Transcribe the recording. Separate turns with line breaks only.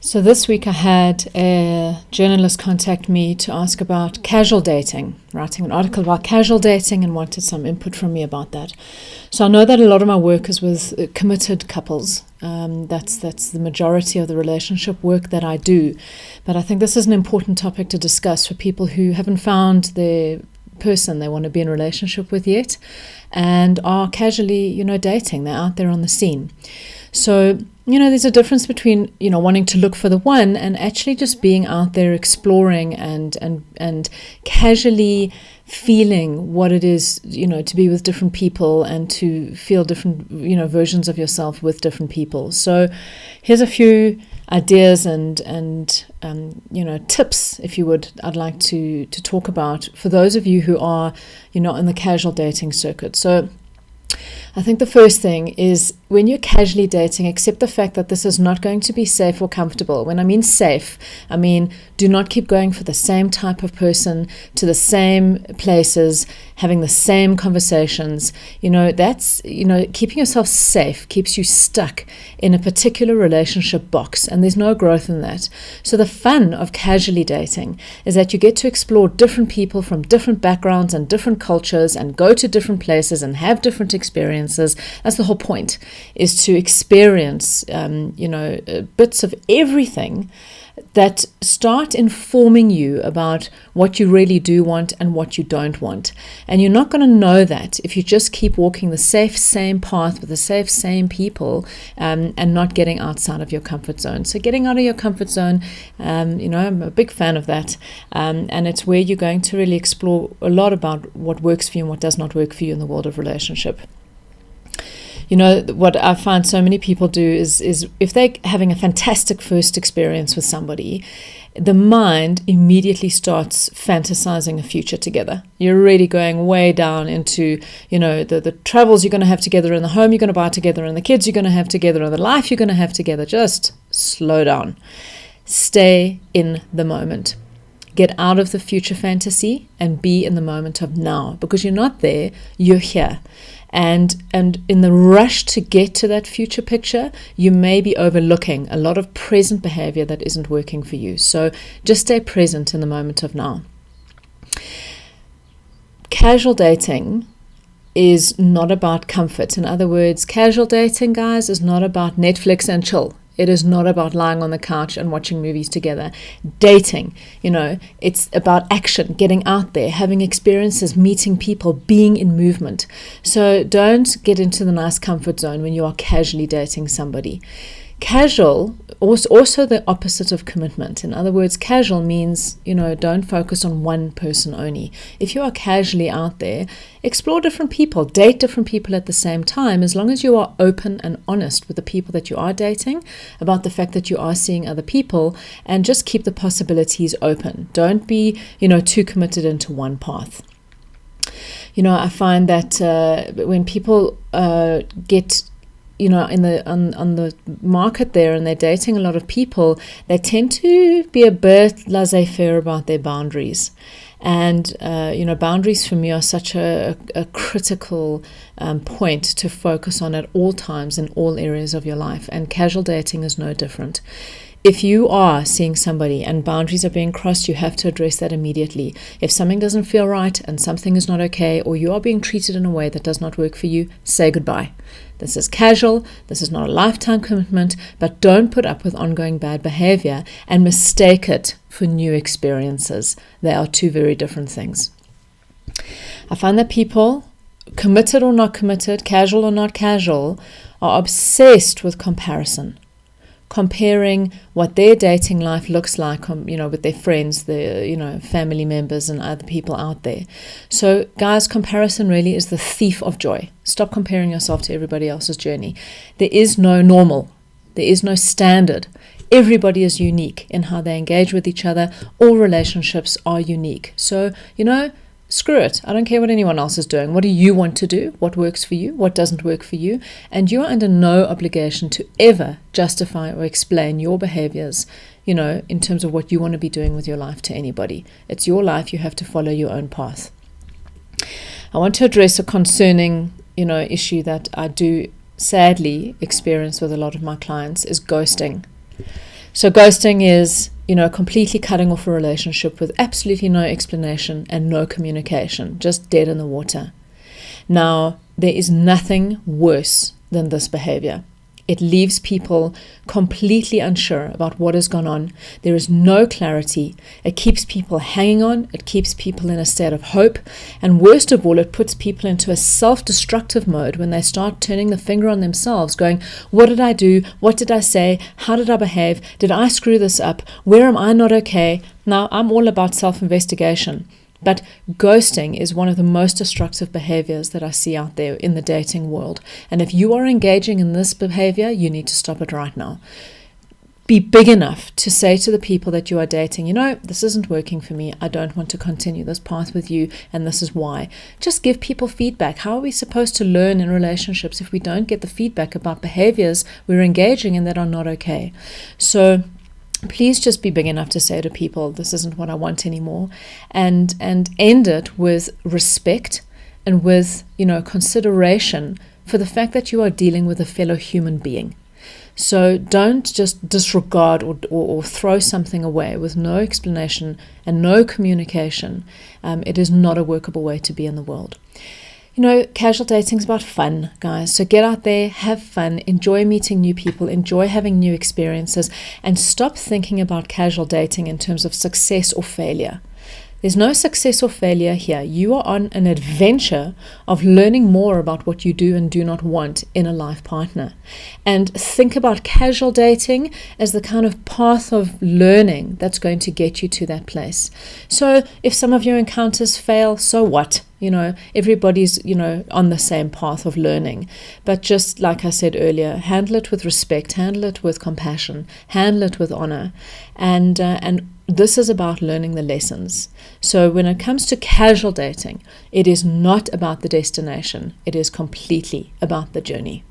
So this week I had a journalist contact me to ask about casual dating, writing an article about casual dating, and wanted some input from me about that. So I know that a lot of my work is with committed couples. That's the majority of the relationship work that I do. But I think this is an important topic to discuss for people who haven't found their person they want to be in a relationship with yet and are casually, dating. They're out there on the scene. So, there's a difference between, wanting to look for the one and actually just being out there exploring and casually feeling what it is, to be with different people and to feel different, versions of yourself with different people. So here's a few ideas and tips, if you would, I'd like to talk about for those of you who are, in the casual dating circuit. So I think the first thing is when you're casually dating, accept the fact that this is not going to be safe or comfortable. When I mean safe, I mean do not keep going for the same type of person to the same places, having the same conversations. That's, keeping yourself safe keeps you stuck in a particular relationship box, and there's no growth in that. So the fun of casually dating is that you get to explore different people from different backgrounds and different cultures and go to different places and have different experiences. That's the whole point, is to experience, bits of everything that start informing you about what you really do want and what you don't want. And you're not going to know that if you just keep walking the same path with the same people and not getting outside of your comfort zone. So getting out of your comfort zone, I'm a big fan of that. And it's where you're going to really explore a lot about what works for you and what does not work for you in the world of relationship. What I find so many people do is if they're having a fantastic first experience with somebody, the mind immediately starts fantasizing a future together. You're really going way down into, the travels you're going to have together, and the home you're going to buy together, and the kids you're going to have together, and the life you're going to have together. Just slow down. Stay in the moment. Get out of the future fantasy and be in the moment of now, because you're not there, you're here. And in the rush to get to that future picture, you may be overlooking a lot of present behavior that isn't working for you. So just stay present in the moment of now. Casual dating is not about comfort. In other words, casual dating, guys, is not about Netflix and chill. It is not about lying on the couch and watching movies together. Dating, it's about action, getting out there, having experiences, meeting people, being in movement. So don't get into the nice comfort zone when you are casually dating somebody. Casual, also the opposite of commitment. In other words, casual means, don't focus on one person only. If you are casually out there, explore different people, date different people at the same time, as long as you are open and honest with the people that you are dating about the fact that you are seeing other people, and just keep the possibilities open. Don't be, too committed into one path. I find that when people get on the market there and they're dating a lot of people, they tend to be a bit laissez-faire about their boundaries. And, boundaries for me are such a critical point to focus on at all times in all areas of your life. And casual dating is no different. If you are seeing somebody and boundaries are being crossed, you have to address that immediately. If something doesn't feel right and something is not okay, or you are being treated in a way that does not work for you, say goodbye. This is casual, this is not a lifetime commitment, but don't put up with ongoing bad behavior and mistake it for new experiences. They are two very different things. I find that people, committed or not committed, casual or not casual, are obsessed with comparison. Comparing what their dating life looks like, with their friends, their, family members and other people out there. So, guys, comparison really is the thief of joy. Stop comparing yourself to everybody else's journey. There is no normal. There is no standard. Everybody is unique in how they engage with each other. All relationships are unique. So, screw it. I don't care what anyone else is doing. What do you want to do? What works for you? What doesn't work for you? And you are under no obligation to ever justify or explain your behaviors, in terms of what you want to be doing with your life to anybody. It's your life. You have to follow your own path. I want to address a concerning, issue that I do sadly experience with a lot of my clients is ghosting. So ghosting is, completely cutting off a relationship with absolutely no explanation and no communication, just dead in the water. Now, there is nothing worse than this behavior. It leaves people completely unsure about what has gone on. There is no clarity. It keeps people hanging on. It keeps people in a state of hope. And worst of all, it puts people into a self-destructive mode when they start turning the finger on themselves, going, what did I do? What did I say? How did I behave? Did I screw this up? Where am I not okay? Now, I'm all about self-investigation. But ghosting is one of the most destructive behaviors that I see out there in the dating world. And if you are engaging in this behavior, you need to stop it right now. Be big enough to say to the people that you are dating, this isn't working for me. I don't want to continue this path with you, and this is why. Just give people feedback. How are we supposed to learn in relationships if we don't get the feedback about behaviors we're engaging in that are not okay? So please just be big enough to say to people, this isn't what I want anymore, and end it with respect and with, consideration for the fact that you are dealing with a fellow human being. So don't just disregard or throw something away with no explanation and no communication. It is not a workable way to be in the world. Casual dating is about fun, guys. So get out there, have fun, enjoy meeting new people, enjoy having new experiences, and stop thinking about casual dating in terms of success or failure. There's no success or failure here. You are on an adventure of learning more about what you do and do not want in a life partner. And think about casual dating as the kind of path of learning that's going to get you to that place. So if some of your encounters fail, so what? Everybody's, on the same path of learning. But just like I said earlier, handle it with respect, handle it with compassion, handle it with honor. And this is about learning the lessons. So when it comes to casual dating, it is not about the destination. It is completely about the journey.